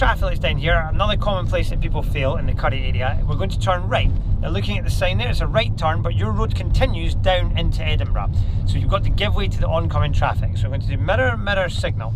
traffic lights down here, another common place that people fail in the Currie area. We're going to turn right. Now looking at the sign there, it's a right turn, but your road continues down into Edinburgh. So you've got to give way to the oncoming traffic. So we're going to do mirror, mirror, signal.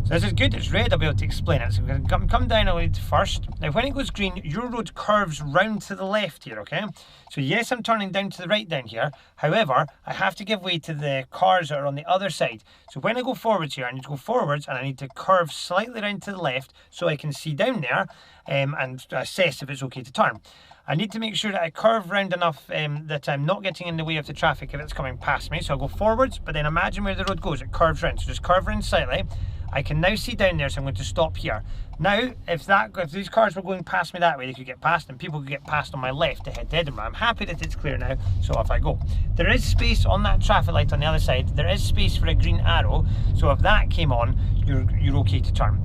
So this is good, it's red, I'll be able to explain it. So we're going to come down a lead first. Now when it goes green, your road curves round to the left here, okay? So yes, I'm turning down to the right down here. However, I have to give way to the cars that are on the other side. So when I go forwards here, I need to go forwards and I need to curve slightly round to the left so I can see down there and assess if it's okay to turn. I need to make sure that I curve round enough that I'm not getting in the way of the traffic if it's coming past me. So I'll go forwards, but then imagine where the road goes, it curves round. So just curve round slightly. I can now see down there, so I'm going to stop here. Now, if these cars were going past me that way, they could get past, and people could get past on my left to head to Edinburgh. I'm happy that it's clear now, so off I go. There is space on that traffic light on the other side. There is space for a green arrow, so if that came on, you're okay to turn.